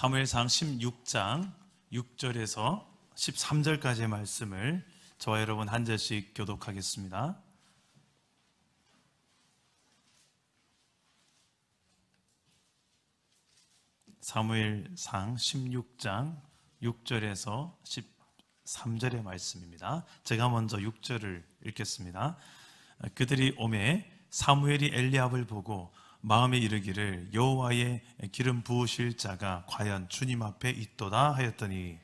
사무엘상 16장 6절에서 13절까지의 말씀을 저와 여러분 한 절씩 교독하겠습니다. 사무엘상 16장 6절에서 13절의 말씀입니다. 제가 먼저 6절을 읽겠습니다. 그들이 오매 사무엘이 엘리압을 보고 마음에 이르기를 여호와의 기름 부으실 자가 과연 주님 앞에 있도다 하였더니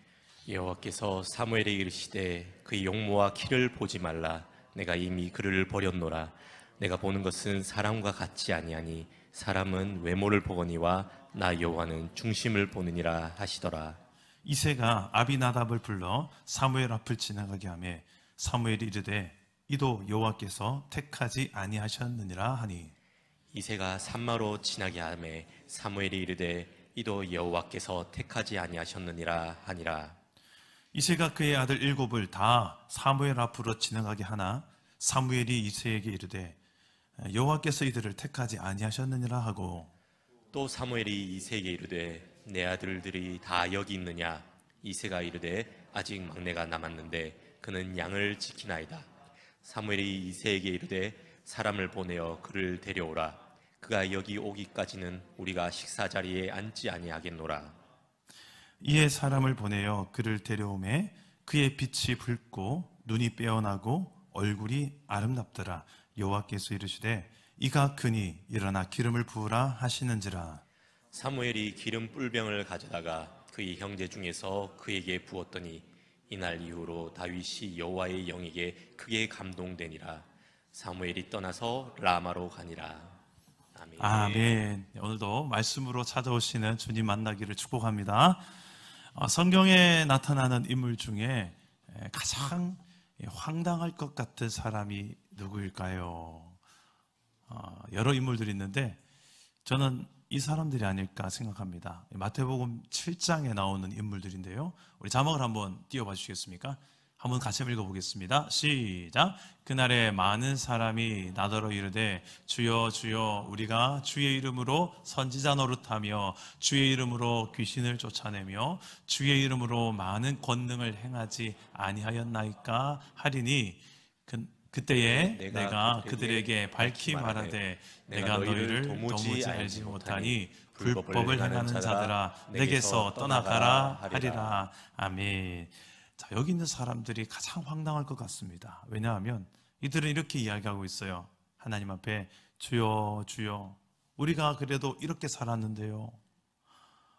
여호와께서 사무엘에게 이르시되 그의 용모와 키를 보지 말라. 내가 이미 그를 버렸노라. 내가 보는 것은 사람과 같지 아니하니 사람은 외모를 보거니와 나 여호와는 중심을 보느니라 하시더라. 이새가 아비나답을 불러 사무엘 앞을 지나가게 하매 사무엘이 이르되 이도 여호와께서 택하지 아니하셨느니라 하니 이새가 산마로 지나게 하매 사무엘이 이르되 이도 여호와께서 택하지 아니하셨느니라 하니라. 이새가 그의 아들 7을 다 사무엘 앞으로 지나가게 하나 사무엘이 이새에게 이르되 여호와께서 이들을 택하지 아니하셨느니라 하고 또 사무엘이 이새에게 이르되 내 아들들이 다 여기 있느냐. 이새가 이르되 아직 막내가 남았는데 그는 양을 지키나이다. 사무엘이 이새에게 이르되 사람을 보내어 그를 데려오라. 그가 여기 오기까지는 우리가 식사 자리에 앉지 아니하겠노라. 이에 사람을 보내어 그를 데려오매 그의 빛이 붉고 눈이 빼어나고 얼굴이 아름답더라. 여호와께서 이르시되 이가 크니 일어나 기름을 부으라 하시는지라. 사무엘이 기름 뿔병을 가져다가 그의 형제 중에서 그에게 부었더니 이날 이후로 다윗이 여호와의 영에게 크게 감동되니라. 사무엘이 떠나서 라마로 가니라. 아멘. 아멘. 오늘도 말씀으로 찾아오시는 주님 만나기를 축복합니다. 성경에 나타나는 인물 중에 가장 황당할 것 같은 사람이 누구일까요? 여러 인물들이 있는데 저는 이 사람들이 아닐까 생각합니다. 마태복음 7장에 나오는 인물들인데요. 우리 자막을 한번 띄워봐 주시겠습니까? 한번 같이 읽어보겠습니다. 시작. 그날에 많은 사람이 나더러 이르되 주여 주여 우리가 주의 이름으로 선지자 노릇하며 주의 이름으로 귀신을 쫓아내며 주의 이름으로 많은 권능을 행하지 아니하였나이까 하리니 그때에 내가 그들에게 밝히 말하되 내가 너희를 도무지 알지 못하니 불법을 행하는 자들아 내게서 떠나가라 하리라. 아멘. 자, 여기 있는 사람들이 가장 황당할 것 같습니다. 왜냐하면 이들은 이렇게 이야기하고 있어요. 하나님 앞에 주여 주여 우리가 그래도 이렇게 살았는데요.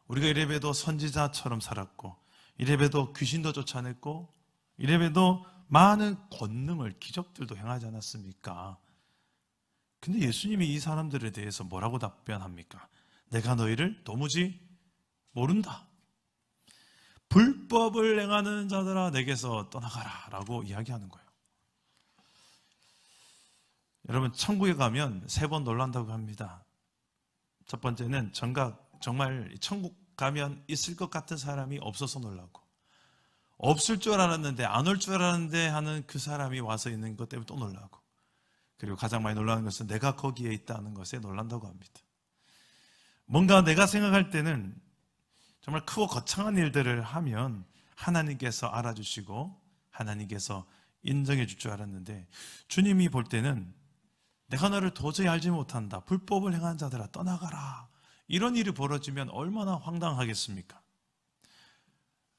우리가 이래봬도 선지자처럼 살았고 이래봬도 귀신도 쫓아냈고 이래봬도 많은 권능을 기적들도 행하지 않았습니까? 근데 예수님이 이 사람들에 대해서 뭐라고 답변합니까? 내가 너희를 도무지 모른다. 불법을 행하는 자들아 내게서 떠나가라 라고 이야기하는 거예요. 여러분 천국에 가면 3번 놀란다고 합니다. 첫 번째는 정말 천국 가면 있을 것 같은 사람이 없어서 놀라고 없을 줄 알았는데 안 올 줄 알았는데 하는 그 사람이 와서 있는 것 때문에 또 놀라고 그리고 가장 많이 놀라는 것은 내가 거기에 있다는 것에 놀란다고 합니다. 뭔가 내가 생각할 때는 정말 크고 거창한 일들을 하면 하나님께서 알아주시고 하나님께서 인정해 줄 줄 알았는데 주님이 볼 때는 내가 너를 도저히 알지 못한다. 불법을 행한 자들아 떠나가라. 이런 일이 벌어지면 얼마나 황당하겠습니까?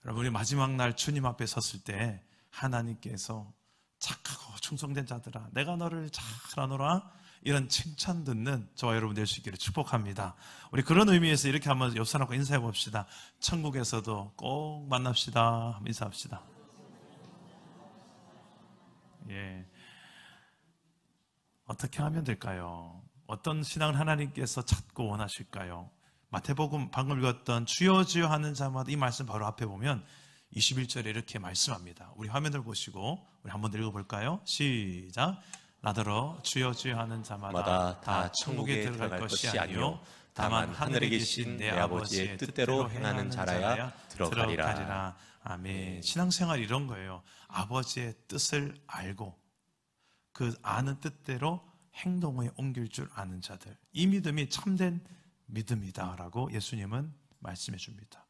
여러분 우리 마지막 날 주님 앞에 섰을 때 하나님께서 착하고 충성된 자들아 내가 너를 잘 아노라 이런 칭찬 듣는 저와 여러분 될 수 있기를 축복합니다. 우리 그런 의미에서 이렇게 한번 옆 사람과 인사해 봅시다. 천국에서도 꼭 만납시다. 한번 인사합시다. 예. 어떻게 하면 될까요? 어떤 신앙을 하나님께서 찾고 원하실까요? 마태복음 방금 읽었던 주여 주여 하는 자마다 이 말씀 바로 앞에 보면 21절에 이렇게 말씀합니다. 우리 화면을 보시고 우리 한번 읽어볼까요? 시작. 나더러 주여 주여 하는 자마다 다 천국에 들어갈 것이 아니요 다만 하늘에 계신 내 아버지의 뜻대로 행하는 자라야 들어가리라. 아멘. 신앙생활 이런 거예요. 아버지의 뜻을 알고 그 아는 뜻대로 행동에 옮길 줄 아는 자들, 이 믿음이 참된 믿음이다라고 예수님은 말씀해 줍니다.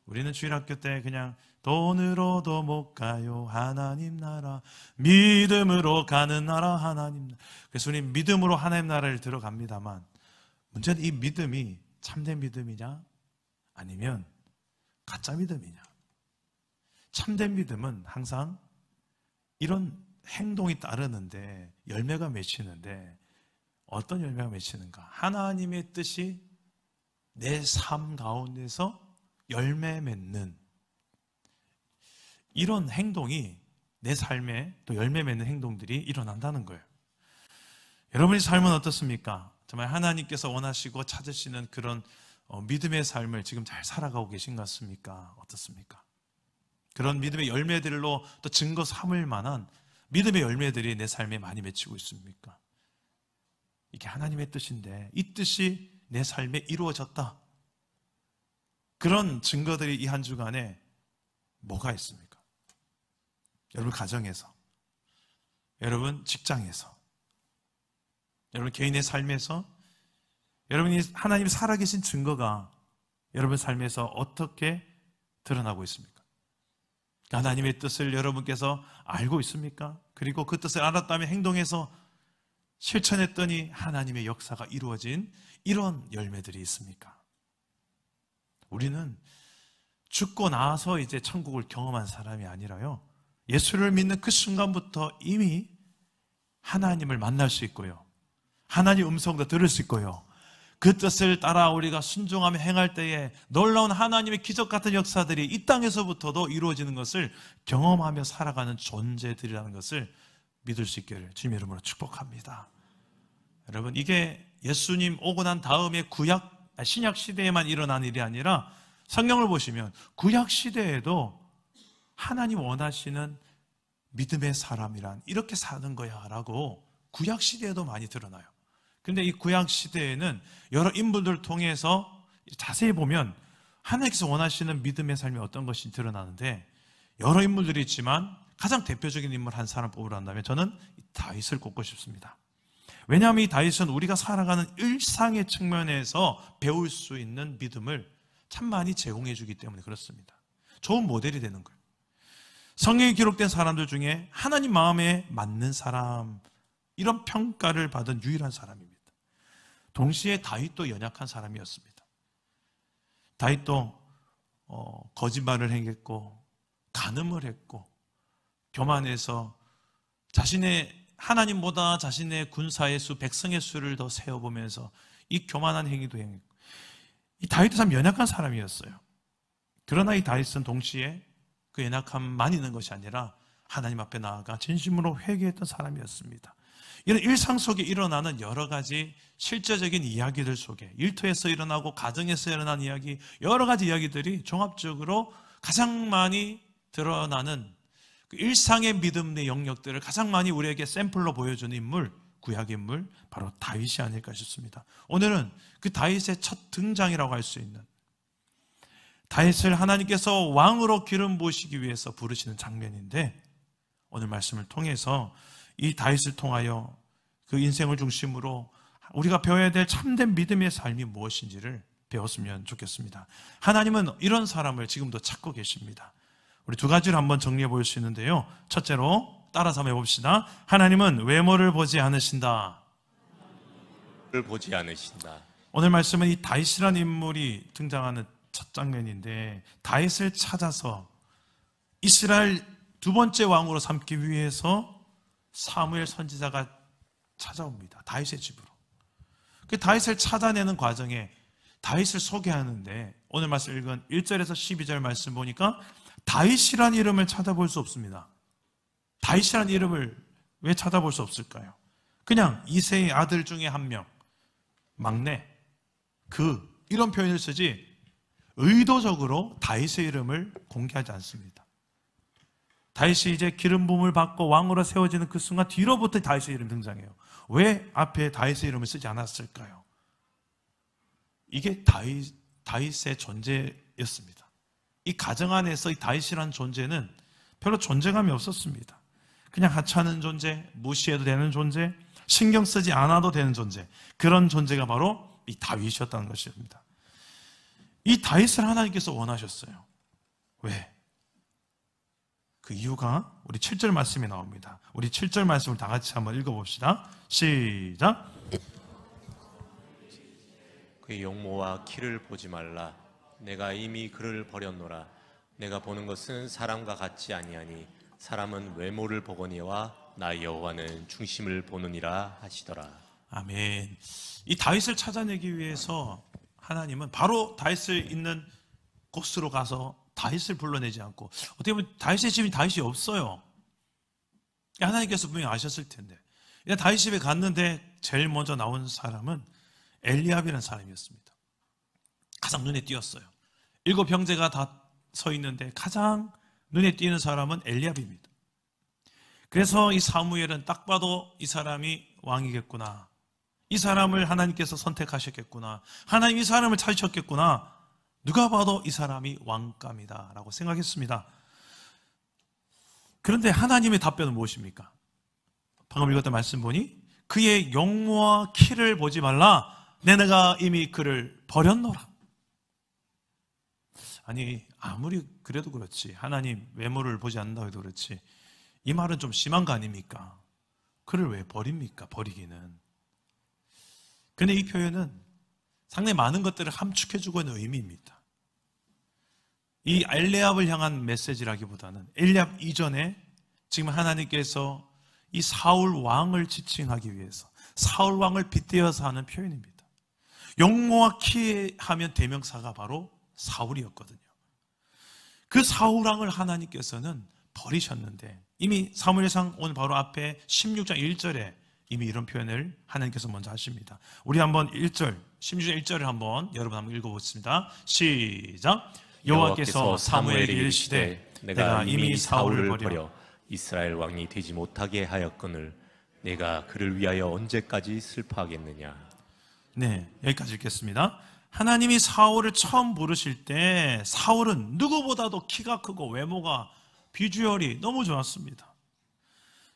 우리는 주일학교 때 그냥 돈으로도 못 가요 하나님 나라, 믿음으로 가는 나라 하나님 나라. 그래서 우리 믿음으로 하나님 나라를 들어갑니다만, 문제는 이 믿음이 참된 믿음이냐 아니면 가짜 믿음이냐. 참된 믿음은 항상 이런 행동이 따르는데 열매가 맺히는데, 어떤 열매가 맺히는가? 하나님의 뜻이 내 삶 가운데서 열매 맺는 이런 행동이 내 삶에 또 열매 맺는 행동들이 일어난다는 거예요. 여러분의 삶은 어떻습니까? 정말 하나님께서 원하시고 찾으시는 그런 믿음의 삶을 지금 잘 살아가고 계신 것 같습니까? 어떻습니까? 그런 믿음의 열매들로 또 증거 삼을 만한 믿음의 열매들이 내 삶에 많이 맺히고 있습니까? 이게 하나님의 뜻인데 이 뜻이 내 삶에 이루어졌다. 그런 증거들이 이 한 주간에 뭐가 있습니까? 여러분 가정에서, 여러분 직장에서, 여러분 개인의 삶에서, 여러분이 하나님 살아계신 증거가 여러분 삶에서 어떻게 드러나고 있습니까? 하나님의 뜻을 여러분께서 알고 있습니까? 그리고 그 뜻을 알았다면 행동해서 실천했더니 하나님의 역사가 이루어진 이런 열매들이 있습니까? 우리는 죽고 나서 이제 천국을 경험한 사람이 아니라요, 예수를 믿는 그 순간부터 이미 하나님을 만날 수 있고요, 하나님 음성도 들을 수 있고요, 그 뜻을 따라 우리가 순종하며 행할 때에 놀라운 하나님의 기적 같은 역사들이 이 땅에서부터도 이루어지는 것을 경험하며 살아가는 존재들이라는 것을 믿을 수 있기를 주님의 이름으로 축복합니다. 여러분, 이게 예수님 오고 난 다음에 신약 시대에만 일어난 일이 아니라 성경을 보시면 구약 시대에도 하나님 원하시는 믿음의 사람이란 이렇게 사는 거야 라고 구약 시대에도 많이 드러나요. 근데 이 구약 시대에는 여러 인물들을 통해서 자세히 보면 하나님께서 원하시는 믿음의 삶이 어떤 것이 드러나는데, 여러 인물들이 있지만 가장 대표적인 인물 한 사람 뽑으란다면 저는 다윗을 꼽고 싶습니다. 왜냐하면 이 다윗은 우리가 살아가는 일상의 측면에서 배울 수 있는 믿음을 참 많이 제공해 주기 때문에 그렇습니다. 좋은 모델이 되는 거예요. 성경에 기록된 사람들 중에 하나님 마음에 맞는 사람, 이런 평가를 받은 유일한 사람입니다. 동시에 다윗도 연약한 사람이었습니다. 다윗도 거짓말을 행했고 간음을 했고 교만해서 하나님보다 자신의 군사의 수, 백성의 수를 더 세어보면서 이 교만한 행위도 행했고, 이 다윗도 참 연약한 사람이었어요. 그러나 이 다윗은 동시에 그 연약함만 있는 것이 아니라 하나님 앞에 나아가 진심으로 회개했던 사람이었습니다. 이런 일상 속에 일어나는 여러 가지 실제적인 이야기들 속에, 일터에서 일어나고 가정에서 일어난 이야기, 여러 가지 이야기들이 종합적으로 가장 많이 드러나는 그 일상의 믿음의 영역들을 가장 많이 우리에게 샘플로 보여주는 인물, 구약의 인물, 바로 다윗이 아닐까 싶습니다. 오늘은 그 다윗의 첫 등장이라고 할 수 있는, 다윗을 하나님께서 왕으로 기름 부으시기 위해서 부르시는 장면인데, 오늘 말씀을 통해서 이 다윗을 통하여 그 인생을 중심으로 우리가 배워야 될 참된 믿음의 삶이 무엇인지를 배웠으면 좋겠습니다. 하나님은 이런 사람을 지금도 찾고 계십니다. 우리 두 가지를 한번 정리해 볼 수 있는데요, 첫째로 따라서 한번 해봅시다. 하나님은 외모를 보지 않으신다. 보지 않으신다. 오늘 말씀은 이 다윗이라는 인물이 등장하는 첫 장면인데, 다윗을 찾아서 이스라엘 두 번째 왕으로 삼기 위해서 사무엘 선지자가 찾아옵니다. 다윗의 집으로. 그 다윗을 찾아내는 과정에 다윗을 소개하는데, 오늘 말씀 읽은 1절에서 12절 말씀 보니까 다윗이라는 이름을 찾아볼 수 없습니다. 다윗이라는 이름을 왜 찾아볼 수 없을까요? 그냥 이새의 아들 중에 한 명, 막내, 이런 표현을 쓰지 의도적으로 다윗의 이름을 공개하지 않습니다. 다윗이 이제 기름 부음을 받고 왕으로 세워지는 그 순간 뒤로부터 다윗의 이름이 등장해요. 왜 앞에 다윗의 이름을 쓰지 않았을까요? 이게 다윗의 존재였습니다. 이 가정 안에서 이 다윗이라는 존재는 별로 존재감이 없었습니다. 그냥 하찮은 존재, 무시해도 되는 존재, 신경 쓰지 않아도 되는 존재, 그런 존재가 바로 이 다윗이었다는 것입니다. 이 다윗을 하나님께서 원하셨어요. 왜? 그 이유가 우리 7절 말씀에 나옵니다. 우리 7절 말씀을 다 같이 한번 읽어봅시다. 시작. 그의 용모와 키를 보지 말라. 내가 이미 그를 버렸노라. 내가 보는 것은 사람과 같지 아니하니 사람은 외모를 보거니와 나 여호와는 중심을 보느니라 하시더라. 아멘. 이 다윗을 찾아내기 위해서 하나님은 바로 다윗을 있는 곳으로 가서 다윗을 불러내지 않고, 어떻게 보면 다윗의 집에 다윗이 없어요. 하나님께서 분명히 아셨을 텐데, 다윗 집에 갔는데 제일 먼저 나온 사람은 엘리압이라는 사람이었습니다. 가장 눈에 띄었어요. 7 형제가 다 서 있는데 가장 눈에 띄는 사람은 엘리압입니다. 그래서 이 사무엘은 딱 봐도 이 사람이 왕이겠구나, 이 사람을 하나님께서 선택하셨겠구나, 하나님 이 사람을 찾으셨겠구나, 누가 봐도 이 사람이 왕감이다 라고 생각했습니다. 그런데 하나님의 답변은 무엇입니까? 방금 읽었던 말씀 보니 그의 용모와 키를 보지 말라. 내가 이미 그를 버렸노라. 아니, 아무리 그래도 그렇지, 하나님 외모를 보지 않는다고 해도 그렇지, 이 말은 좀 심한 거 아닙니까? 그를 왜 버립니까? 버리기는. 근데 이 표현은 상당히 많은 것들을 함축해주고 있는 의미입니다. 이 엘리압을 향한 메시지라기보다는 엘리압 이전에 지금 하나님께서 이 사울 왕을 지칭하기 위해서 사울 왕을 빗대어서 하는 표현입니다. 용모와 키 하면 대명사가 바로 사울이었거든요. 그 사울 왕을 하나님께서는 버리셨는데, 이미 사무엘상 오늘 바로 앞에 16장 1절에 이미 이런 표현을 하나님께서 먼저 하십니다. 우리 한번 1절, 16장 1절을 한번 여러분 한번 읽어보겠습니다. 시작. 여호와께서 사무엘에게 이르시되 내가 이미 사울을 버려 이스라엘 왕이 되지 못하게 하였거늘 내가 그를 위하여 언제까지 슬퍼하겠느냐. 네, 여기까지 읽겠습니다. 하나님이 사울을 처음 부르실 때 사울은 누구보다도 키가 크고 외모가, 비주얼이 너무 좋았습니다.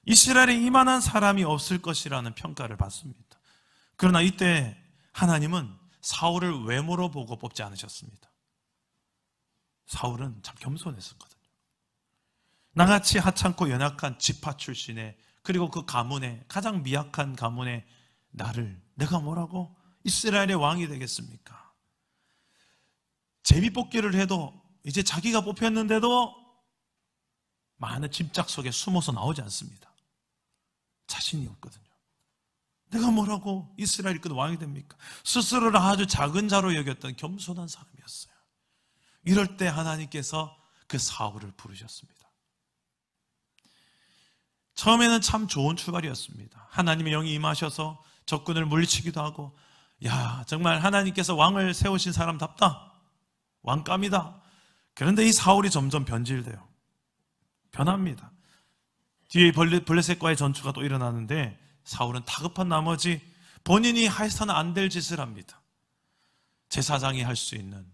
이스라엘에 이만한 사람이 없을 것이라는 평가를 받습니다. 그러나 이때 하나님은 사울을 외모로 보고 뽑지 않으셨습니다. 사울은 참 겸손했었거든요. 나같이 하찮고 연약한 지파 출신의, 그리고 그 가문의 가장 미약한 가문의 나를 내가 뭐라고 이스라엘의 왕이 되겠습니까? 제비뽑기를 해도 이제 자기가 뽑혔는데도 많은 짐작 속에 숨어서 나오지 않습니다. 자신이 없거든요. 내가 뭐라고 이스라엘 이끄는 왕이 됩니까? 스스로를 아주 작은 자로 여겼던 겸손한 사람이었어요. 이럴 때 하나님께서 그 사울을 부르셨습니다. 처음에는 참 좋은 출발이었습니다. 하나님의 영이 임하셔서 적군을 물리치기도 하고, 야, 정말 하나님께서 왕을 세우신 사람답다, 왕감이다. 그런데 이 사울이 점점 변질돼요. 변합니다. 뒤에 블레셋과의 전투가 또 일어나는데 사울은 다급한 나머지 본인이 해서는 안 될 짓을 합니다. 제사장이 할 수 있는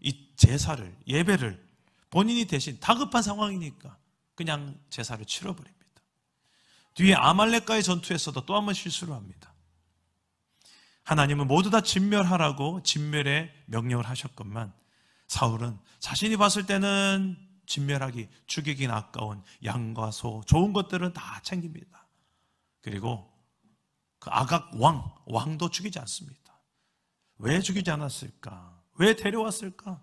이 제사를, 예배를 본인이 대신, 다급한 상황이니까 그냥 제사를 치러버립니다. 뒤에 아말렉과의 전투에서도 또 한 번 실수를 합니다. 하나님은 모두 다 진멸하라고 진멸의 명령을 하셨건만 사울은 자신이 봤을 때는 진멸하기, 죽이긴 아까운 양과 소, 좋은 것들은 다 챙깁니다. 그리고 그 아각 왕도 죽이지 않습니다. 왜 죽이지 않았을까? 왜 데려왔을까?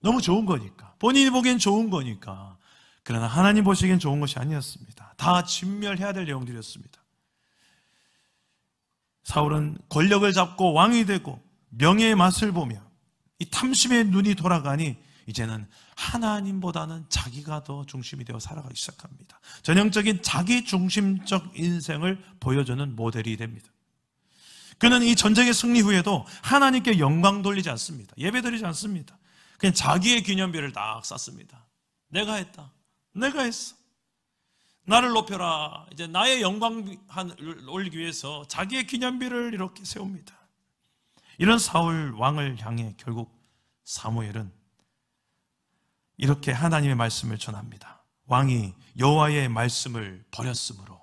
너무 좋은 거니까, 본인이 보기엔 좋은 거니까. 그러나 하나님 보시기엔 좋은 것이 아니었습니다. 다 진멸해야 될 내용들이었습니다. 사울은 권력을 잡고 왕이 되고 명예의 맛을 보며 이 탐심의 눈이 돌아가니 이제는 하나님보다는 자기가 더 중심이 되어 살아가기 시작합니다. 전형적인 자기 중심적 인생을 보여주는 모델이 됩니다. 그는 이 전쟁의 승리 후에도 하나님께 영광 돌리지 않습니다. 예배 드리지 않습니다. 그냥 자기의 기념비를 딱 쌓습니다. 내가 했다, 내가 했어, 나를 높여라. 이제 나의 영광을 올리기 위해서 자기의 기념비를 이렇게 세웁니다. 이런 사울 왕을 향해 결국 사무엘은 이렇게 하나님의 말씀을 전합니다. 왕이 여호와의 말씀을 버렸으므로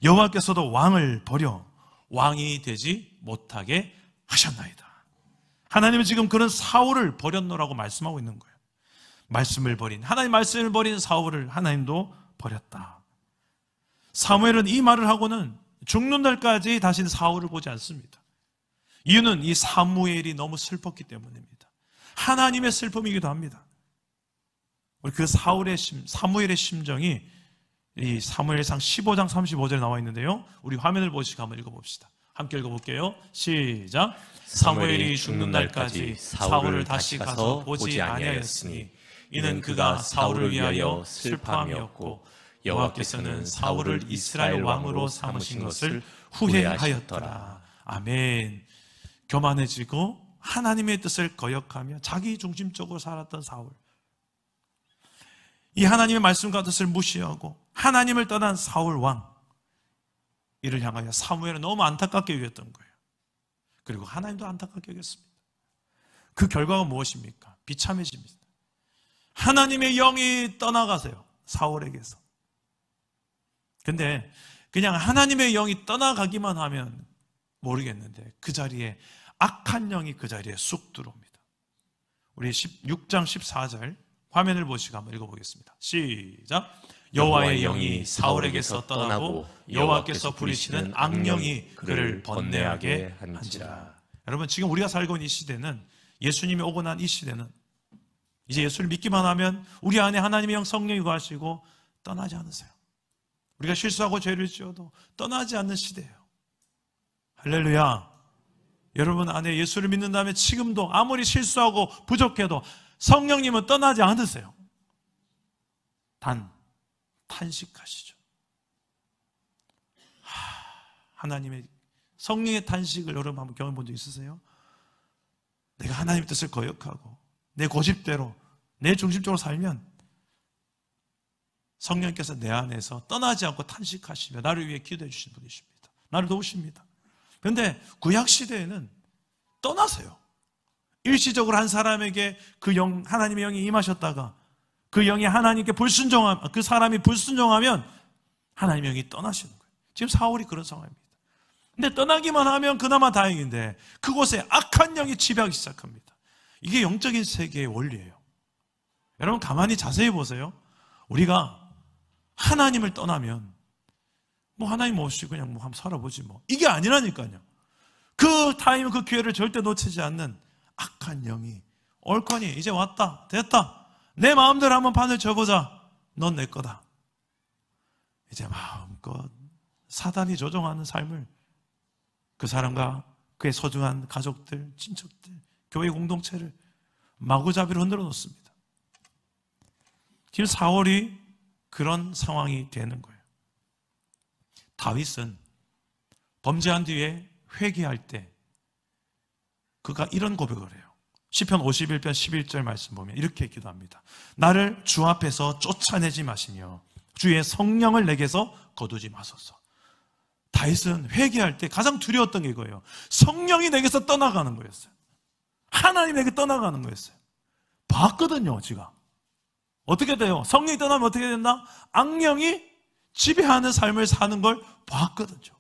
여호와께서도 왕을 버려 왕이 되지 못하게 하셨나이다. 하나님은 지금 그런 사울을 버렸노라고 말씀하고 있는 거예요. 말씀을 버린, 하나님 말씀을 버린 사울을 하나님도 버렸다. 사무엘은 이 말을 하고는 죽는 날까지 다시는 사울을 보지 않습니다. 이유는 이 사무엘이 너무 슬펐기 때문입니다. 하나님의 슬픔이기도 합니다. 우리 그 사무엘의 심정이 이 사무엘상 15장 35절에 나와 있는데요. 우리 화면을 보시고 한번 읽어봅시다. 함께 읽어볼게요. 시작. 사무엘이 죽는 날까지 사울을 다시 가서 보지 아니하였으니 이는 그가 사울을 위하여 슬퍼함이었고 여호와께서는 사울을 이스라엘 왕으로 삼으신 것을 후회하였더라. 아멘. 교만해지고 하나님의 뜻을 거역하며 자기 중심적으로 살았던 사울, 이 하나님의 말씀과 뜻을 무시하고 하나님을 떠난 사울 왕, 이를 향하여 사무엘은 너무 안타깝게 여겼던 거예요. 그리고 하나님도 안타깝게 여겼습니다. 그 결과가 무엇입니까? 비참해집니다. 하나님의 영이 떠나가세요, 사울에게서. 근데 그냥 하나님의 영이 떠나가기만 하면 모르겠는데 그 자리에 악한 영이 그 자리에 쑥 들어옵니다. 우리 6장 14절 화면을 보시고 한번 읽어보겠습니다. 시작. 여호와의 영이 사울에게서 떠나고 여호와께서 부리시는 악령이 그를 번뇌하게 한지라. 여러분, 지금 우리가 살고 있는 이 시대는, 예수님이 오고 난 이 시대는 이제 예수를 믿기만 하면 우리 안에 하나님의 영 성령이 거하시고 떠나지 않으세요. 우리가 실수하고 죄를 지어도 떠나지 않는 시대예요. 할렐루야. 여러분 안에 예수를 믿는 다음에 지금도 아무리 실수하고 부족해도 성령님은 떠나지 않으세요. 단 탄식하시죠. 하나님의 성령의 탄식을 여러분 한번 경험해 본 적 있으세요? 내가 하나님의 뜻을 거역하고 내 고집대로 내 중심적으로 살면 성령께서 내 안에서 떠나지 않고 탄식하시며 나를 위해 기도해 주신 분이십니다. 나를 도우십니다. 그런데 구약시대에는 떠나세요. 일시적으로 한 사람에게 그 영, 하나님의 영이 임하셨다가 그 영이 하나님께 그 사람이 불순종하면 하나님의 영이 떠나시는 거예요. 지금 사울이 그런 상황입니다. 근데 떠나기만 하면 그나마 다행인데 그곳에 악한 영이 지배하기 시작합니다. 이게 영적인 세계의 원리예요. 여러분 가만히 자세히 보세요. 우리가 하나님을 떠나면 뭐 하나님 없이 그냥 뭐 한번 살아보지 뭐, 이게 아니라니까요. 그 타임, 그 기회를 절대 놓치지 않는 악한 영이 옳거니 이제 왔다, 됐다, 내 마음대로 한번 판을 쳐보자, 넌 내 거다. 이제 마음껏 사단이 조종하는 삶을 그 사람과 그의 소중한 가족들, 친척들, 교회 공동체를 마구잡이로 흔들어 놓습니다. 지금 사울이 그런 상황이 되는 거예요. 다윗은 범죄한 뒤에 회개할 때 그가 이런 고백을 해요. 시편 51편 11절 말씀 보면 이렇게 기도합니다. 나를 주 앞에서 쫓아내지 마시며 주의 성령을 내게서 거두지 마소서. 다윗은 회개할 때 가장 두려웠던 게 이거예요. 성령이 내게서 떠나가는 거였어요. 하나님에게 떠나가는 거였어요. 봤거든요, 지가. 어떻게 돼요? 성령이 떠나면 어떻게 된다? 악령이 지배하는 삶을 사는 걸 봤거든요.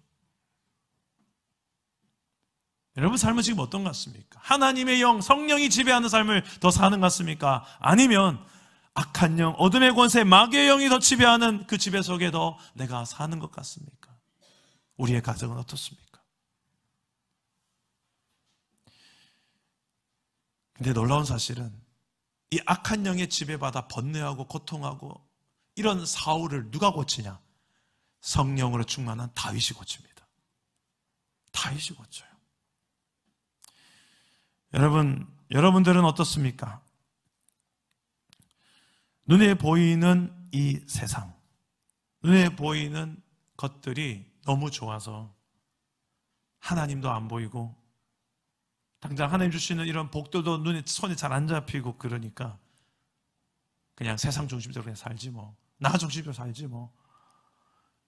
여러분 삶은 지금 어떤 것 같습니까? 하나님의 영, 성령이 지배하는 삶을 더 사는 것 같습니까? 아니면 악한 영, 어둠의 권세, 마귀의 영이 더 지배하는 그 지배 속에 더 내가 사는 것 같습니까? 우리의 가정은 어떻습니까? 근데 놀라운 사실은 이 악한 영에 지배받아 번뇌하고 고통하고 이런 사울을 누가 고치냐? 성령으로 충만한 다윗이 고칩니다. 다윗이 고쳐요. 여러분들은 어떻습니까? 눈에 보이는 이 세상, 눈에 보이는 것들이 너무 좋아서 하나님도 안 보이고 당장 하나님 주시는 이런 복들도 손에 잘 안 잡히고 그러니까 그냥 세상 중심적으로 그냥 살지 뭐, 나 중심적으로 살지 뭐.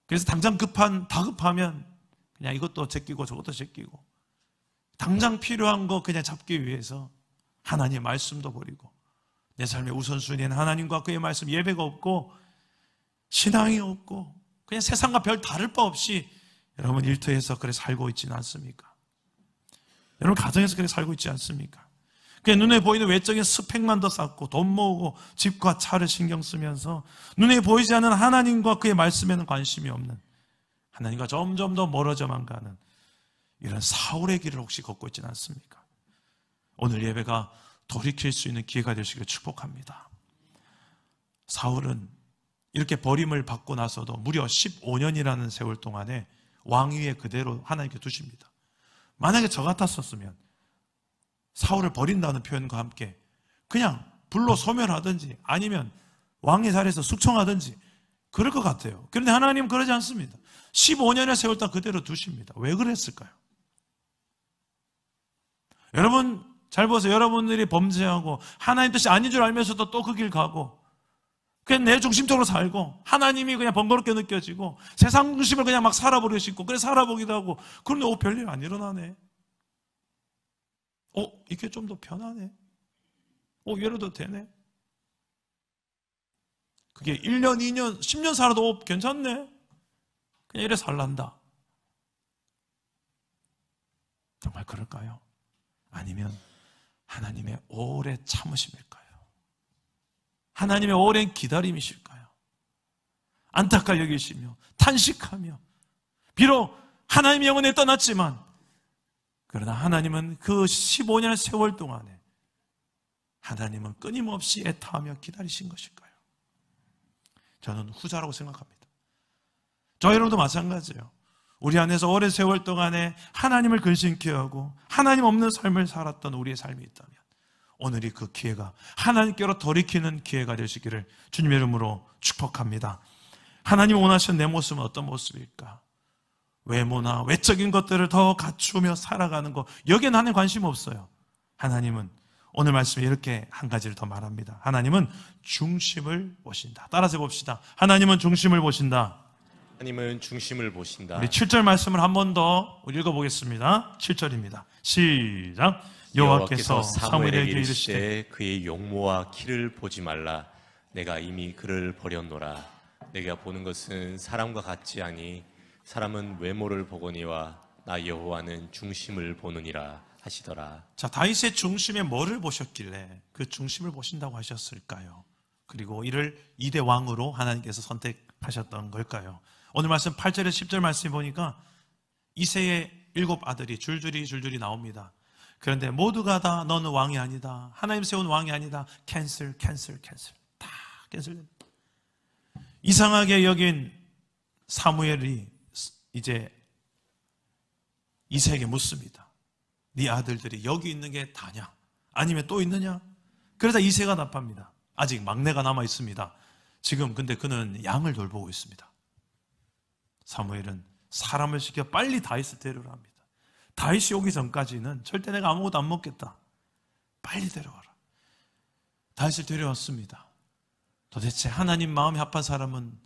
그래서 당장 다 급하면 그냥 이것도 제끼고 저것도 제끼고 당장 필요한 거 그냥 잡기 위해서 하나님의 말씀도 버리고 내 삶의 우선순위는 하나님과 그의 말씀, 예배가 없고 신앙이 없고 그냥 세상과 별 다를 바 없이 여러분 일터에서 그렇게 살고 있지는 않습니까? 여러분 가정에서 그렇게 살고 있지 않습니까? 그 눈에 보이는 외적인 스펙만 더 쌓고 돈 모으고 집과 차를 신경 쓰면서 눈에 보이지 않는 하나님과 그의 말씀에는 관심이 없는, 하나님과 점점 더 멀어져만 가는 이런 사울의 길을 혹시 걷고 있지는 않습니까? 오늘 예배가 돌이킬 수 있는 기회가 되시길 축복합니다. 사울은 이렇게 버림을 받고 나서도 무려 15년이라는 세월 동안에 왕위에 그대로 하나님께 두십니다. 만약에 저 같았었으면 사울을 버린다는 표현과 함께 그냥 불로 소멸하든지 아니면 왕의 자리에서 숙청하든지 그럴 것 같아요. 그런데 하나님은 그러지 않습니다. 15년의 세월 동안 그대로 두십니다. 왜 그랬을까요? 여러분 잘 보세요. 여러분들이 범죄하고 하나님 뜻이 아닌 줄 알면서도 또 그 길 가고 그냥 내 중심적으로 살고 하나님이 그냥 번거롭게 느껴지고 세상 중심을 그냥 막 살아버리시고 그래 살아보기도 하고 그런데 별일 안 일어나네. 이게 좀 더 편하네. 이래도 되네. 그게 1년, 2년, 10년 살아도 괜찮네. 그냥 이래 살란다. 정말 그럴까요? 아니면 하나님의 오래 참으심일까요? 하나님의 오랜 기다림이실까요? 안타까이 여기시며 탄식하며 비록 하나님의 영혼에 떠났지만 그러나 하나님은 그 15년의 세월 동안에 하나님은 끊임없이 애타하며 기다리신 것일까요? 저는 후자라고 생각합니다. 저 여러분도 마찬가지예요. 우리 안에서 오랜 세월 동안에 하나님을 근심케 하고 하나님 없는 삶을 살았던 우리의 삶이 있다면 오늘이 그 기회가 하나님께로 돌이키는 기회가 되시기를 주님의 이름으로 축복합니다. 하나님 원하시는 내 모습은 어떤 모습일까? 외모나 외적인 것들을 더 갖추며 살아가는 것, 여기에 나는 관심 없어요. 하나님은 오늘 말씀에 이렇게 한 가지를 더 말합니다. 하나님은 중심을 보신다. 따라서 봅시다. 하나님은 중심을 보신다. 하나님은 중심을 보신다. 우리 7절 말씀을 한 번 더 읽어보겠습니다. 7절입니다. 시작. 여호와께서 사무엘에게 이르시되 그의 용모와 키를 보지 말라. 내가 이미 그를 버렸노라. 내가 보는 것은 사람과 같지 아니 사람은 외모를 보거니와 나 여호와는 중심을 보느니라 하시더라. 자, 다윗의 중심에 뭐를 보셨길래 그 중심을 보신다고 하셨을까요? 그리고 이를 2대 왕으로 하나님께서 선택하셨던 걸까요? 오늘 말씀 8절에 10절 말씀 보니까 이새의 7 아들이 줄줄이 나옵니다. 그런데 모두가 다 너는 왕이 아니다. 하나님 세운 왕이 아니다. 캔슬. 다 캔슬됩니다. 이상하게 여긴 사무엘이 이제 이새에게 묻습니다. 네 아들들이 여기 있는 게 다냐? 아니면 또 있느냐? 그러자 이새가 답합니다. 아직 막내가 남아 있습니다. 지금 근데 그는 양을 돌보고 있습니다. 사무엘은 사람을 시켜 빨리 다윗을 데려오라 합니다. 다윗이 오기 전까지는 절대 내가 아무것도 안 먹겠다. 빨리 데려와라. 다윗을 데려왔습니다. 도대체 하나님 마음에 합한 사람은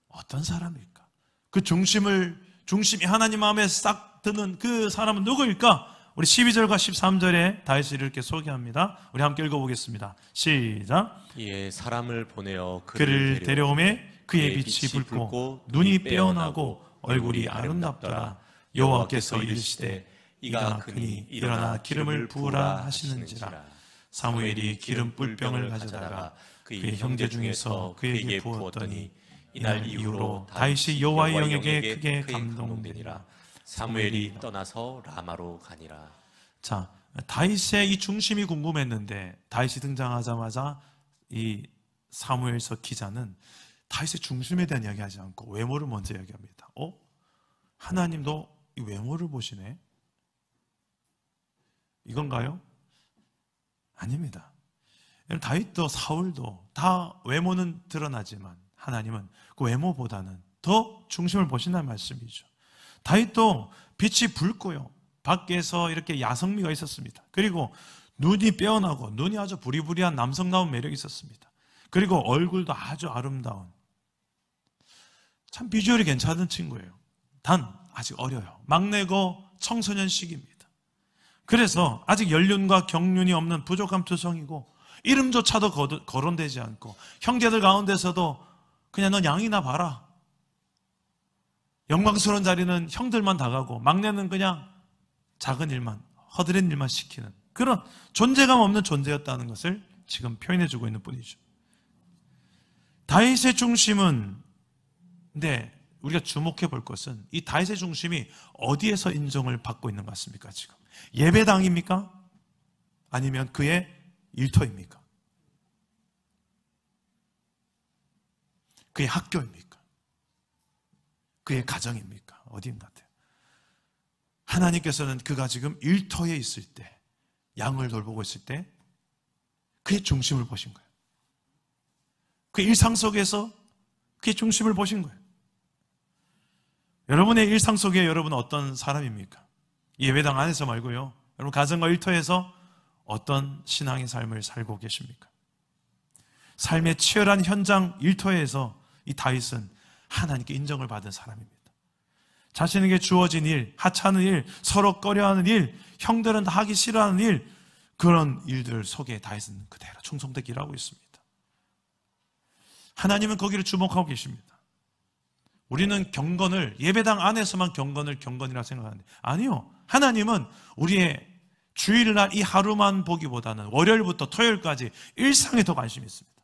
어떤 사람일까? 그 중심이 하나님 마음에 싹 드는 그 사람은 누구일까? 우리 12절과 13절에 다윗을 이렇게 소개합니다. 우리 함께 읽어보겠습니다. 시작. 이에 사람을 보내어 그를 데려오매 그의 빛이 붉고 눈이 빼어나고 얼굴이 아름답더라. 여호와께서 이르시되 이가 그니 일어나 기름을 부으라 하시는지라. 사무엘이 기름 뿔병을 가져다가 그의 형제 중에서 그에게 부었더니 이날 이후로 다윗이 여호와의 영에게 크게 감동되니라. 사무엘이 떠나서 라마로 가니라. 자, 다윗의 이 중심이 궁금했는데 다윗이 등장하자마자 이 사무엘서 기자는 다윗의 중심에 대한 이야기하지 않고 외모를 먼저 이야기합니다. 하나님도 이 외모를 보시네? 이건가요? 아닙니다. 다윗도 사울도 다 외모는 드러나지만 하나님은 그 외모보다는 더 중심을 보신다는 말씀이죠. 다윗도 빛이 붉고요. 밖에서 이렇게 야성미가 있었습니다. 그리고 눈이 빼어나고 눈이 아주 부리부리한 남성다운 매력이 있었습니다. 그리고 얼굴도 아주 아름다운 참 비주얼이 괜찮은 친구예요. 단 아직 어려요. 막내고 청소년 시기입니다. 그래서 아직 연륜과 경륜이 없는 부족한 투성이고 이름조차도 거론되지 않고 형제들 가운데서도 그냥 넌 양이나 봐라. 영광스러운 자리는 형들만 다 가고 막내는 그냥 작은 일만, 허드렛 일만 시키는 그런 존재감 없는 존재였다는 것을 지금 표현해주고 있는 뿐이죠. 다윗의 중심은, 근데 우리가 주목해 볼 것은 이 다윗의 중심이 어디에서 인정을 받고 있는 것 같습니까? 지금 예배당입니까? 아니면 그의 일터입니까? 그의 학교입니까? 그의 가정입니까? 어디인 것 같아요? 하나님께서는 그가 지금 일터에 있을 때, 양을 돌보고 있을 때 그의 중심을 보신 거예요. 그 일상 속에서 그의 중심을 보신 거예요. 여러분의 일상 속에 여러분은 어떤 사람입니까? 예배당 안에서 말고요, 여러분 가정과 일터에서 어떤 신앙의 삶을 살고 계십니까? 삶의 치열한 현장 일터에서 이 다윗은 하나님께 인정을 받은 사람입니다. 자신에게 주어진 일, 하찮은 일, 서로 꺼려하는 일, 형들은 다 하기 싫어하는 일, 그런 일들 속에 다윗은 그대로 충성되게 일하고 있습니다. 하나님은 거기를 주목하고 계십니다. 우리는 경건을, 예배당 안에서만 경건이라고 생각하는데 아니요, 하나님은 우리의 주일날 이 하루만 보기보다는 월요일부터 토요일까지 일상에 더 관심이 있습니다.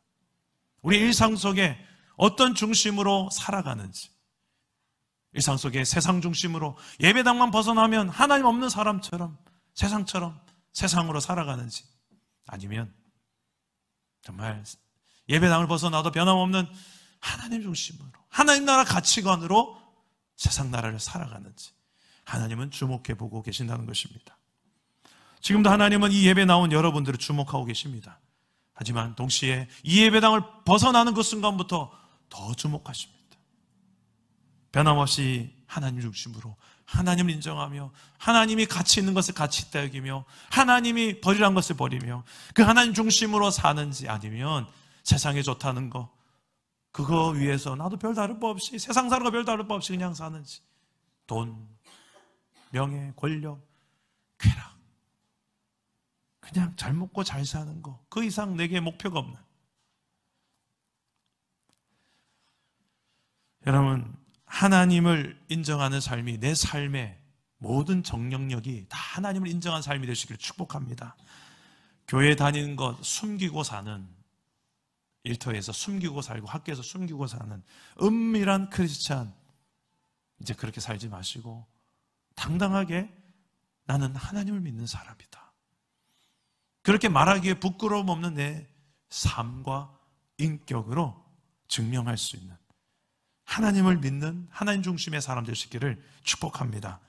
우리 일상 속에 어떤 중심으로 살아가는지, 일상 속에 세상 중심으로 예배당만 벗어나면 하나님 없는 사람처럼, 세상처럼 세상으로 살아가는지, 아니면 정말 예배당을 벗어나도 변함없는 하나님 중심으로, 하나님 나라 가치관으로 세상 나라를 살아가는지 하나님은 주목해 보고 계신다는 것입니다. 지금도 하나님은 이 예배 나온 여러분들을 주목하고 계십니다. 하지만 동시에 이 예배당을 벗어나는 그 순간부터 더 주목하십니다. 변함없이 하나님 중심으로 하나님을 인정하며, 하나님이 가치 있는 것을 가치 있다 여기며, 하나님이 버리란 것을 버리며, 그 하나님 중심으로 사는지, 아니면 세상에 좋다는 거, 그거 위해서 나도 별 다를 바 없이, 세상 사는 거 별 다를 바 없이 그냥 사는지, 돈, 명예, 권력, 쾌락, 그냥 잘 먹고 잘 사는 거, 그 이상 내게 목표가 없는. 여러분, 하나님을 인정하는 삶이 내 삶의 모든 정령력이 다 하나님을 인정한 삶이 되시기를 축복합니다. 교회 다니는 것 숨기고 사는, 일터에서 숨기고 살고 학교에서 숨기고 사는 은밀한 크리스찬, 이제 그렇게 살지 마시고 당당하게 나는 하나님을 믿는 사람이다, 그렇게 말하기에 부끄러움 없는 내 삶과 인격으로 증명할 수 있는 하나님을 믿는 하나님 중심의 사람 되시기를 축복합니다.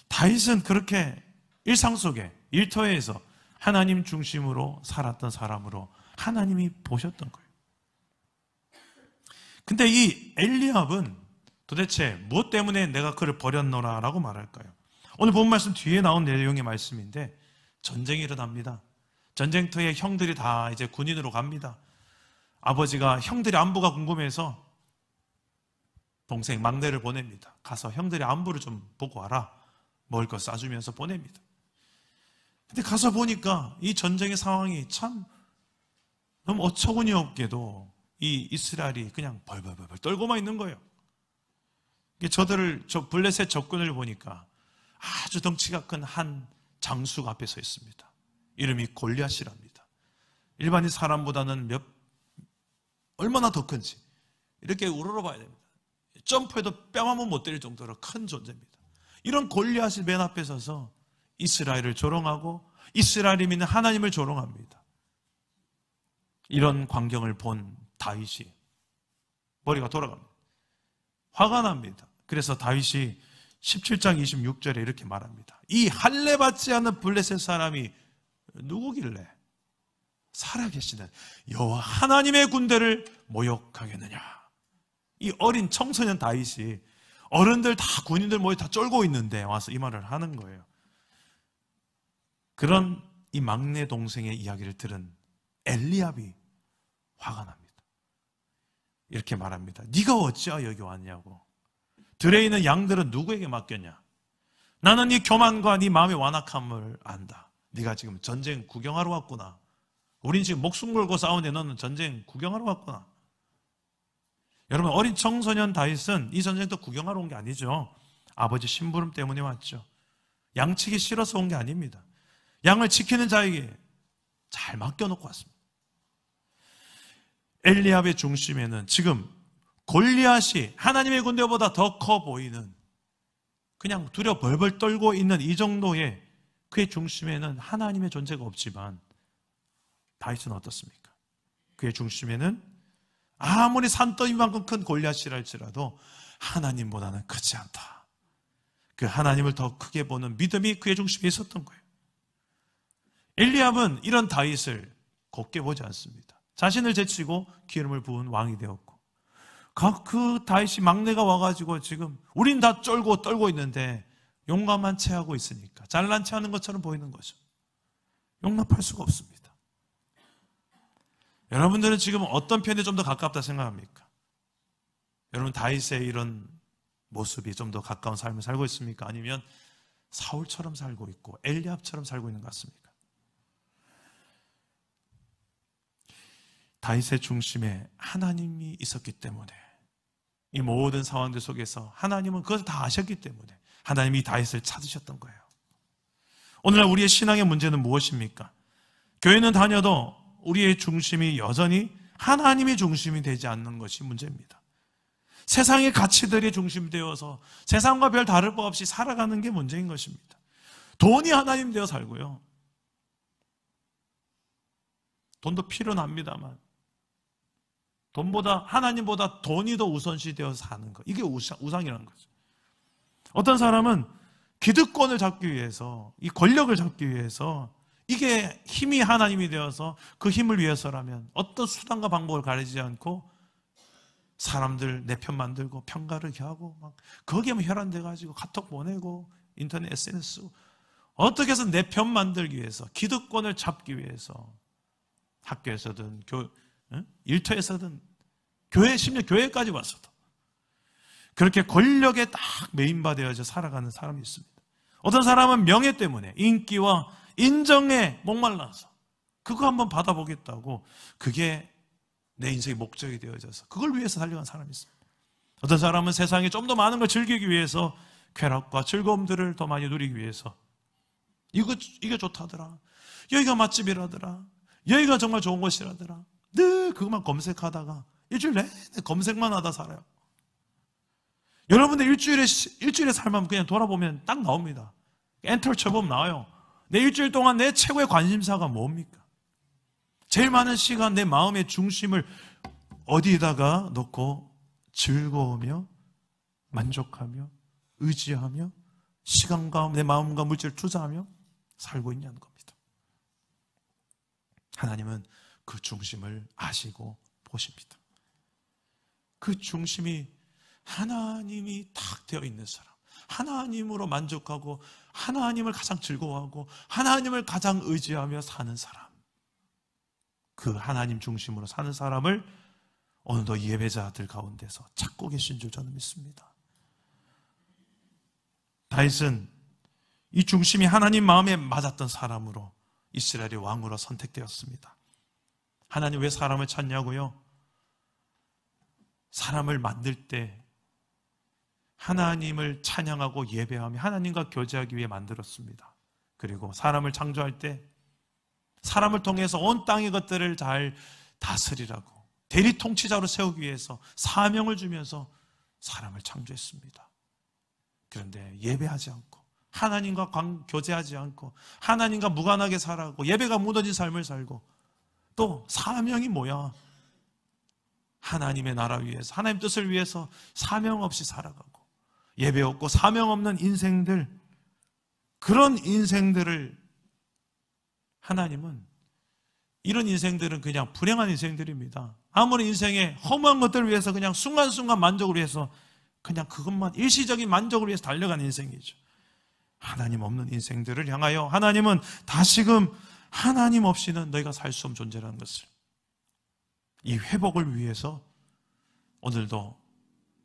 다윗은 그렇게 일상 속에, 일터에서 하나님 중심으로 살았던 사람으로 하나님이 보셨던 거예요. 근데 이 엘리압은 도대체 무엇 때문에 내가 그를 버렸노라 라고 말할까요? 오늘 본 말씀 뒤에 나온 내용의 말씀인데, 전쟁이 일어납니다. 전쟁터에 형들이 다 이제 군인으로 갑니다. 아버지가 형들의 안부가 궁금해서 동생 막내를 보냅니다. 가서 형들의 안부를 좀 보고 와라, 먹을 거 싸주면서 보냅니다. 근데 가서 보니까 이 전쟁의 상황이 참 너무 어처구니 없게도 이 이스라엘이 그냥 벌벌벌 떨고만 있는 거예요. 저 블레셋 적군을 보니까 아주 덩치가 큰 한 장수가 앞에 서 있습니다. 이름이 골리앗이랍니다. 일반인 사람보다는 얼마나 더 큰지 이렇게 우러러봐야 됩니다. 점프해도 뺨 한 번 못 때릴 정도로 큰 존재입니다. 이런 골리앗이 맨 앞에 서서 이스라엘을 조롱하고 이스라엘이 믿는 하나님을 조롱합니다. 이런 광경을 본 다윗이 머리가 돌아갑니다. 화가 납니다. 그래서 다윗이 17장 26절에 이렇게 말합니다. 이 할례 받지 않는 블레셋 사람이 누구길래 살아계시는 여호와 하나님의 군대를 모욕하겠느냐. 이 어린 청소년 다윗이, 어른들 다, 군인들 모여 다 쫄고 있는데 와서 이 말을 하는 거예요. 그런 이 막내 동생의 이야기를 들은 엘리압이 화가 납니다. 이렇게 말합니다. 네가 어찌하여 여기 왔냐고. 들에 있는 양들은 누구에게 맡겼냐. 나는 네 교만과 네 마음의 완악함을 안다. 네가 지금 전쟁 구경하러 왔구나. 우린 지금 목숨 걸고 싸우는데 너는 전쟁 구경하러 왔구나. 여러분, 어린 청소년 다윗은 이 전쟁도 구경하러 온 게 아니죠. 아버지 심부름 때문에 왔죠. 양치기 싫어서 온 게 아닙니다. 양을 지키는 자에게 잘 맡겨놓고 왔습니다. 엘리압의 중심에는 지금 골리앗이 하나님의 군대보다 더 커 보이는, 그냥 두려워 벌벌 떨고 있는 이 정도의 그의 중심에는 하나님의 존재가 없지만 다윗은 어떻습니까? 그의 중심에는 아무리 산더미만큼 큰 골리앗이라 할지라도 하나님보다는 크지 않다. 그 하나님을 더 크게 보는 믿음이 그의 중심에 있었던 거예요. 엘리압은 이런 다윗을 곱게 보지 않습니다. 자신을 제치고 기름을 부은 왕이 되었고, 그 다윗이 막내가 와가지고 지금 우린 다 쫄고 떨고 있는데 용감한 채 하고 있으니까 잘난 채 하는 것처럼 보이는 거죠. 용납할 수가 없습니다. 여러분들은 지금 어떤 편에 좀 더 가깝다 생각합니까? 여러분 다윗의 이런 모습이 좀 더 가까운 삶을 살고 있습니까? 아니면 사울처럼 살고 있고 엘리압처럼 살고 있는 것 같습니까? 다윗의 중심에 하나님이 있었기 때문에, 이 모든 상황들 속에서 하나님은 그것을 다 아셨기 때문에 하나님이 다윗을 찾으셨던 거예요. 오늘날 우리의 신앙의 문제는 무엇입니까? 교회는 다녀도 우리의 중심이 여전히 하나님의 중심이 되지 않는 것이 문제입니다. 세상의 가치들이 중심되어서 세상과 별 다를 바 없이 살아가는 게 문제인 것입니다. 돈이 하나님 되어 살고요. 돈도 필요합니다만 돈보다, 하나님보다 돈이 더 우선시 되어서 사는 것, 이게 우상이라는 거죠. 어떤 사람은 기득권을 잡기 위해서, 이 권력을 잡기 위해서, 이게 힘이 하나님이 되어서 그 힘을 위해서라면 어떤 수단과 방법을 가리지 않고 사람들 내 편 만들고 평가를 하고 막 거기에만 혈안돼가지고 카톡 보내고 인터넷 SNS 어떻게 해서 내 편 만들기 위해서, 기득권을 잡기 위해서 학교에서든 일터에서든 교회, 심지어 교회까지 왔어도 그렇게 권력에 딱 메인바되어져 살아가는 사람이 있습니다. 어떤 사람은 명예 때문에, 인기와 인정에 목말라서 그거 한번 받아보겠다고, 그게 내 인생의 목적이 되어져서 그걸 위해서 달려간 사람이 있습니다. 어떤 사람은 세상에 좀 더 많은 걸 즐기기 위해서, 쾌락과 즐거움들을 더 많이 누리기 위해서, 이게 좋다더라, 여기가 맛집이라더라, 여기가 정말 좋은 곳이라더라, 늘 그것만 검색하다가 일주일 내내 검색만 하다 살아요. 여러분들 일주일에 살만 그냥 돌아보면 딱 나옵니다. 엔터 쳐보면 나와요. 내 일주일 동안 내 최고의 관심사가 뭡니까? 제일 많은 시간 내 마음의 중심을 어디에다가 놓고 즐거우며 만족하며 의지하며 시간과 내 마음과 물질을 투자하며 살고 있냐는 겁니다. 하나님은 그 중심을 아시고 보십니다. 그 중심이 하나님이 딱 되어 있는 사람, 하나님으로 만족하고 하나님을 가장 즐거워하고 하나님을 가장 의지하며 사는 사람, 그 하나님 중심으로 사는 사람을 오늘도 예배자들 가운데서 찾고 계신 줄 저는 믿습니다. 다윗은 이 중심이 하나님 마음에 맞았던 사람으로 이스라엘의 왕으로 선택되었습니다. 하나님 왜 사람을 찾냐고요? 사람을 만들 때 하나님을 찬양하고 예배하며 하나님과 교제하기 위해 만들었습니다. 그리고 사람을 창조할 때 사람을 통해서 온 땅의 것들을 잘 다스리라고 대리 통치자로 세우기 위해서 사명을 주면서 사람을 창조했습니다. 그런데 예배하지 않고 하나님과 교제하지 않고 하나님과 무관하게 살아가고 예배가 무너진 삶을 살고, 또 사명이 뭐야? 하나님의 나라 위해서, 하나님 뜻을 위해서 사명 없이 살아가고 예배 없고 사명 없는 인생들, 그런 인생들을 하나님은, 이런 인생들은 그냥 불행한 인생들입니다. 아무리 인생에 허무한 것들을 위해서 그냥 순간순간 만족을 위해서 그냥 그것만 일시적인 만족을 위해서 달려가는 인생이죠. 하나님 없는 인생들을 향하여 하나님은 다시금 하나님 없이는 너희가 살 수 없는 존재라는 것을, 이 회복을 위해서 오늘도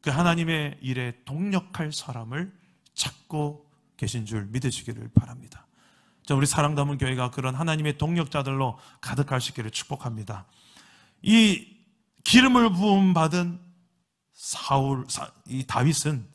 그 하나님의 일에 동력할 사람을 찾고 계신 줄 믿으시기를 바랍니다. 우리 사랑 담은 교회가 그런 하나님의 동력자들로 가득할 수 있기를 축복합니다. 이 기름을 부음 받은 이 다윗은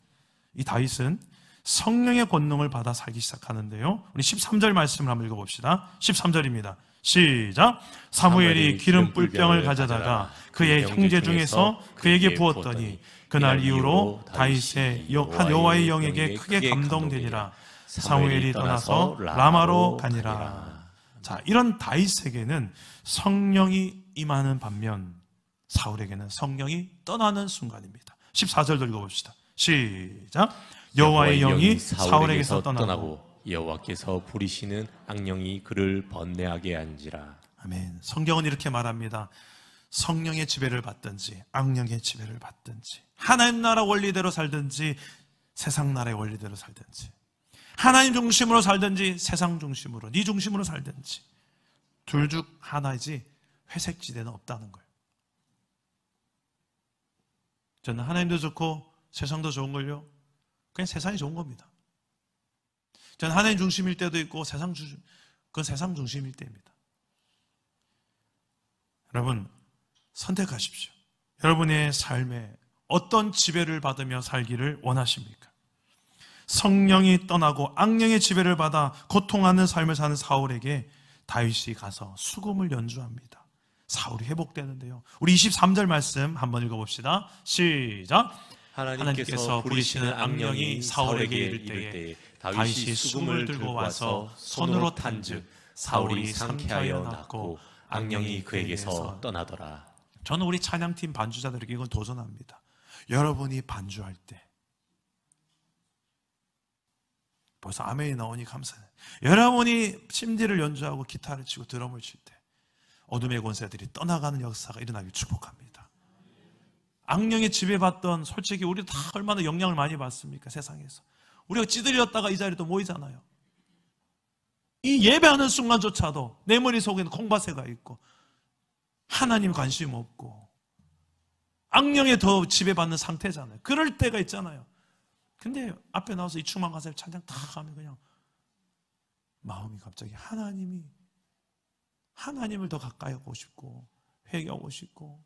성령의 권능을 받아 살기 시작하는데요. 우리 13절 말씀을 한번 읽어봅시다. 13절입니다. 시작. 사무엘이 기름 뿔병을 가져다가 그의 형제 중에서 그에게 부었더니 그날 이후로 다윗의 한 여호와의 영에게 크게 감동되니라. 사무엘이 떠나서 라마로 가니라. 자, 이런 다윗에게는 성령이 임하는 반면 사울에게는 성령이 떠나는 순간입니다. 14절도 읽어봅시다. 시작. 여호와의 영이 사울에게서 떠나고 여호와께서 부리시는 악령이 그를 번뇌하게 한지라. 아멘. 성경은 이렇게 말합니다. 성령의 지배를 받든지 악령의 지배를 받든지 하나님 나라 원리대로 살든지 세상 나라의 원리대로 살든지 하나님 중심으로 살든지 세상 중심으로 네 중심으로 살든지 둘 중 하나이지 회색지대는 없다는 거예요. 저는 하나님도 좋고 세상도 좋은 걸요, 그냥 세상이 좋은 겁니다. 저는 하나님 중심일 때도 있고 그건 세상 중심일 때입니다. 여러분, 선택하십시오. 여러분의 삶에 어떤 지배를 받으며 살기를 원하십니까? 성령이 떠나고 악령의 지배를 받아 고통하는 삶을 사는 사울에게 다윗이 가서 수금을 연주합니다. 사울이 회복되는데요. 우리 23절 말씀 한번 읽어봅시다. 시작. 하나님께서 부리시는 악령이 사울에게 이를 때에 다윗이 수금을 들고 와서 손으로 탄즉 사울이 상쾌하여 낫고 악령이 그에게서 떠나더라. 저는 우리 찬양팀 반주자들에게 이건 도전합니다. 여러분이 반주할 때 벌써 아멘이 나오니 감사해요. 여러분이 심디를 연주하고 기타를 치고 드럼을 칠 때 어둠의 권세들이 떠나가는 역사가 일어나길 축복합니다. 악령에 지배받던, 솔직히 우리 다 얼마나 영향을 많이 받습니까? 세상에서 우리가 찌들렸다가 이 자리에 또 모이잖아요. 이 예배하는 순간조차도 내 머릿속에는 콩밭새가 있고 하나님 관심 없고 악령에 더 지배받는 상태잖아요. 그럴 때가 있잖아요. 근데 앞에 나와서 이 충만 가사를 찬양 다 하면 그냥 마음이 갑자기 하나님을 더 가까이 하고 싶고 회개하고 싶고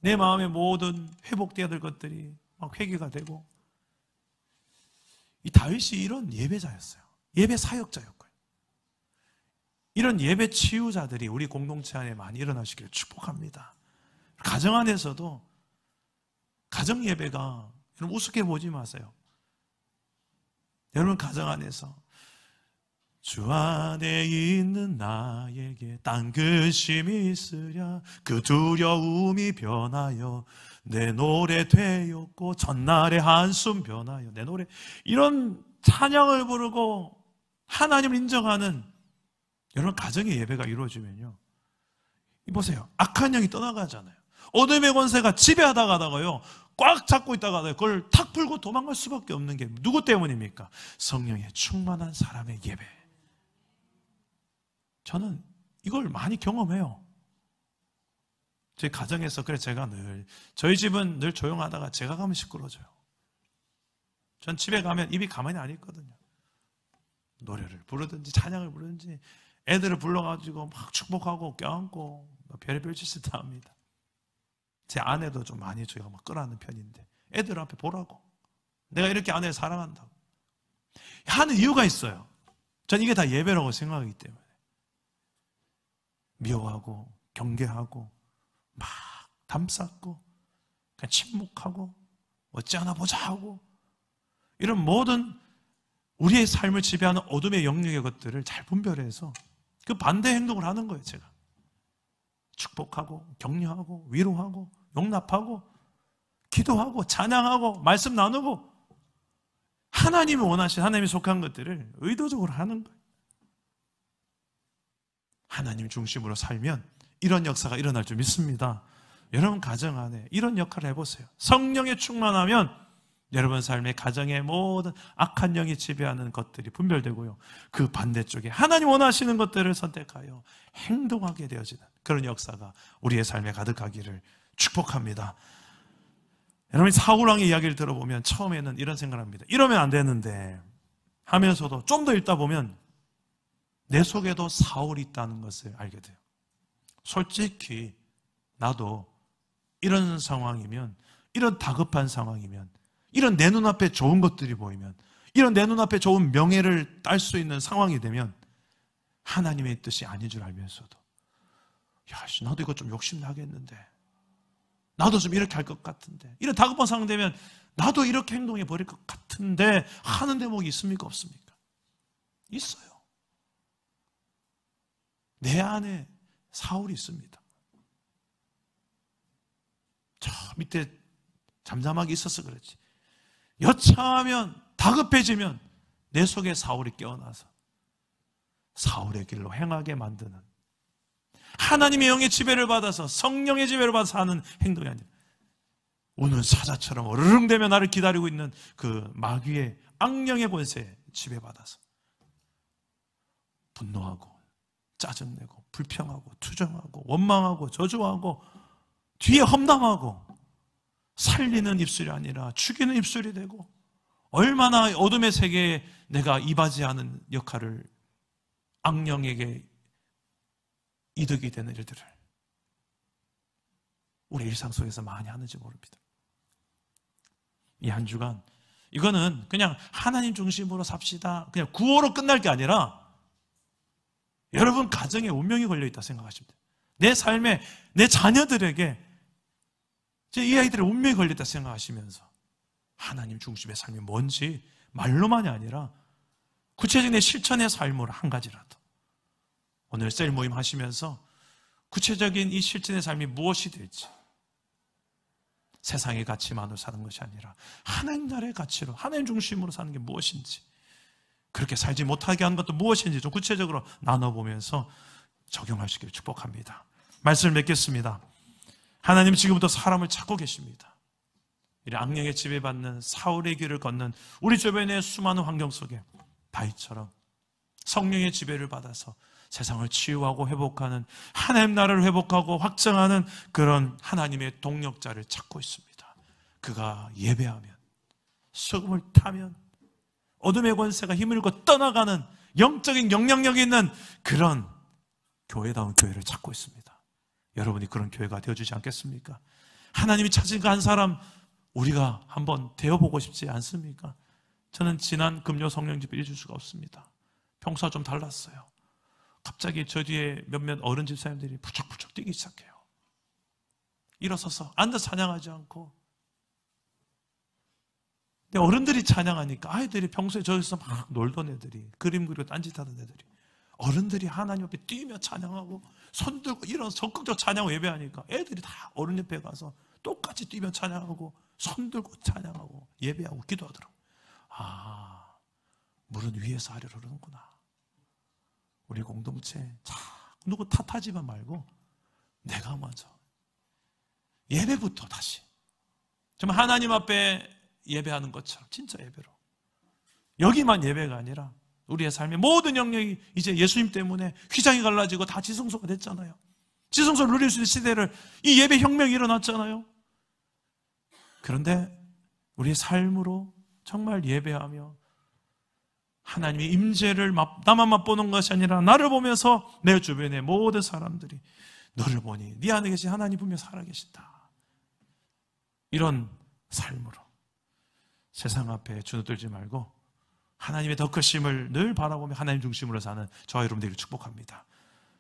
내 마음의 모든 회복되어야 될 것들이 막 회개가 되고. 이 다윗이 이런 예배자였어요. 예배 사역자였고요. 이런 예배 치유자들이 우리 공동체 안에 많이 일어나시기를 축복합니다. 가정 안에서도 가정 예배가, 여러분 우습게 보지 마세요. 여러분 가정 안에서 주 안에 있는 나에게 딴긋심이 있으랴 그 두려움이 변하여 내 노래 되었고 전날의 한숨 변하여 내 노래, 이런 찬양을 부르고 하나님을 인정하는 여러분 가정의 예배가 이루어지면요, 보세요, 악한 영이 떠나가잖아요. 어둠의 권세가 지배하다가요 꽉 잡고 있다가 그걸 탁 풀고 도망갈 수밖에 없는 게 누구 때문입니까? 성령에 충만한 사람의 예배. 저는 이걸 많이 경험해요. 저희 가정에서. 그래서 제가 저희 집은 늘 조용하다가 제가 가면 시끄러워져요. 전 집에 가면 입이 가만히 안 있거든요. 노래를 부르든지 찬양을 부르든지 애들을 불러가지고 막 축복하고 껴안고 별의별 짓을 다 합니다. 제 아내도 좀 많이 저희가 막 끌어안는 편인데 애들 앞에 보라고, 내가 이렇게 아내를 사랑한다고 하는 이유가 있어요. 전 이게 다 예배라고 생각하기 때문에 미워하고 경계하고 막 담쌓고 그냥 침묵하고 어찌 하나 보자 하고 이런 모든 우리의 삶을 지배하는 어둠의 영역의 것들을 잘 분별해서 그 반대 행동을 하는 거예요. 제가 축복하고 격려하고 위로하고 용납하고 기도하고 찬양하고 말씀 나누고 하나님이 원하신, 하나님이 속한 것들을 의도적으로 하는 거예요. 하나님 중심으로 살면 이런 역사가 일어날 줄 믿습니다. 여러분 가정 안에 이런 역할을 해보세요. 성령에 충만하면 여러분 삶의 가정의 모든 악한 영이 지배하는 것들이 분별되고요, 그 반대쪽에 하나님 원하시는 것들을 선택하여 행동하게 되어지는 그런 역사가 우리의 삶에 가득하기를 축복합니다. 여러분이 사울왕의 이야기를 들어보면 처음에는 이런 생각을 합니다. 이러면 안 되는데 하면서도 좀 더 읽다 보면 내 속에도 사울이 있다는 것을 알게 돼요. 솔직히 나도 이런 상황이면, 이런 다급한 상황이면, 이런 내 눈앞에 좋은 것들이 보이면 이런 내 눈앞에 좋은 명예를 딸 수 있는 상황이 되면 하나님의 뜻이 아닌 줄 알면서도 야, 나도 이거 좀 욕심나겠는데, 나도 좀 이렇게 할 것 같은데, 이런 다급한 상황 되면 나도 이렇게 행동해 버릴 것 같은데 하는 대목이 있습니까? 없습니까? 있어요. 내 안에 사울이 있습니다. 저 밑에 잠잠하게 있어서 그렇지, 여차하면 다급해지면 내 속에 사울이 깨어나서 사울의 길로 행하게 만드는, 하나님의 영의 지배를 받아서, 성령의 지배를 받아서 하는 행동이 아니라 우는 사자처럼 어르릉대며 나를 기다리고 있는 그 마귀의 악령의 권세에 지배받아서 분노하고 짜증내고 불평하고 투정하고 원망하고 저주하고 뒤에 험담하고 살리는 입술이 아니라 죽이는 입술이 되고, 얼마나 어둠의 세계에 내가 이바지하는 역할을, 악령에게 이득이 되는 일들을 우리 일상 속에서 많이 하는지 모릅니다. 이 한 주간 이거는 그냥 하나님 중심으로 삽시다, 그냥 구호로 끝날 게 아니라 여러분 가정에 운명이 걸려있다 생각하십니다. 내 삶에, 내 자녀들에게 이 아이들의 운명이 걸렸다 생각하시면서 하나님 중심의 삶이 뭔지 말로만이 아니라 구체적인 내 실천의 삶으로 한 가지라도, 오늘 셀 모임 하시면서 구체적인 이 실천의 삶이 무엇이 될지, 세상의 가치만으로 사는 것이 아니라 하나님 나라의 가치로, 하나님 중심으로 사는 게 무엇인지, 그렇게 살지 못하게 하는 것도 무엇인지 좀 구체적으로 나눠보면서 적용하시기를 축복합니다. 말씀을 맺겠습니다. 하나님 지금부터 사람을 찾고 계십니다. 이 악령에 지배받는 사울의 길을 걷는 우리 주변의 수많은 환경 속에 다윗처럼 성령의 지배를 받아서 세상을 치유하고 회복하는, 하나님 나라를 회복하고 확장하는 그런 하나님의 동력자를 찾고 있습니다. 그가 예배하면, 소금을 타면 어둠의 권세가 힘을 잃고 떠나가는 영적인 영향력이 있는 그런 교회다운 교회를 찾고 있습니다. 여러분이 그런 교회가 되어주지 않겠습니까? 하나님이 찾은 그 한 사람 우리가 한번 되어보고 싶지 않습니까? 저는 지난 금요 성령 집회 잊을 수가 없습니다. 평소와 좀 달랐어요. 갑자기 저 뒤에 몇몇 어른 집사님들이 부쩍부쩍 뛰기 시작해요. 일어서서 앉아 찬양하지 않고, 근데 어른들이 찬양하니까 아이들이 평소에 저기서 막 놀던 애들이, 그림 그리고 딴짓하던 애들이, 어른들이 하나님 앞에 뛰며 찬양하고 손 들고 이런 적극적 찬양 예배하니까 애들이 다 어른 옆에 가서 똑같이 뛰며 찬양하고 손 들고 찬양하고 예배하고 기도하더라고요. 아, 물은 위에서 아래로 흐르는구나. 우리 공동체 자꾸 누구 탓하지만 말고 내가 먼저 예배부터 다시 정말 하나님 앞에 예배하는 것처럼 진짜 예배로, 여기만 예배가 아니라 우리의 삶의 모든 영역이 이제 예수님 때문에 휘장이 갈라지고 다 지성소가 됐잖아요. 지성소를 누릴 수 있는 시대를, 이 예배 혁명이 일어났잖아요. 그런데 우리의 삶으로 정말 예배하며 하나님의 임재를 나만 맛보는 것이 아니라 나를 보면서 내 주변의 모든 사람들이 너를 보니 네 안에 계신 하나님 분명 살아계신다, 이런 삶으로 세상 앞에 주눅들지 말고 하나님의 더 크심을 늘 바라보며 하나님 중심으로 사는 저와 여러분들을 축복합니다.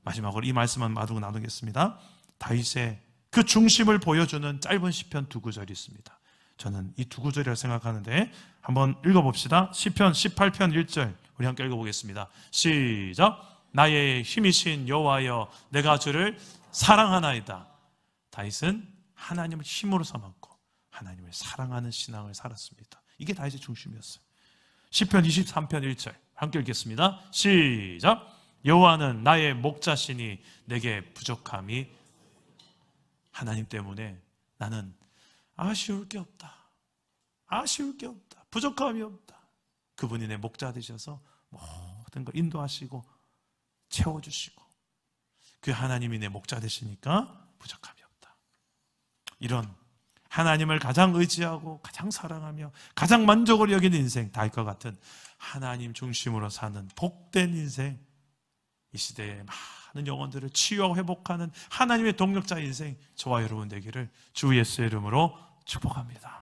마지막으로 이 말씀만 마두고 나누겠습니다. 다윗의 그 중심을 보여주는 짧은 시편 두 구절이 있습니다. 저는 이 두 구절이라고 생각하는데 한번 읽어봅시다. 시편 18편 1절 우리 함께 읽어보겠습니다. 시작. 나의 힘이신 여호와여, 내가 주를 사랑하나이다. 다윗은 하나님을 힘으로 삼았고 하나님을 사랑하는 신앙을 살았습니다. 이게 다윗의 중심이었어요. 시편 23편 1절 함께 읽겠습니다. 시작. 여호와는 나의 목자시니 내게 부족함이, 하나님 때문에 나는 아쉬울 게 없다, 아쉬울 게 없다, 부족함이 없다. 그분이 내 목자 되셔서 모든 걸 인도하시고 채워주시고, 그 하나님이 내 목자 되시니까 부족함이 없다. 이런 하나님을 가장 의지하고 가장 사랑하며 가장 만족을 여기는 인생, 다윗과 같은 하나님 중심으로 사는 복된 인생, 이 시대의 많은 영혼들을 치유하고 회복하는 하나님의 동력자 인생, 저와 여러분 되기를 주 예수의 이름으로 축복합니다.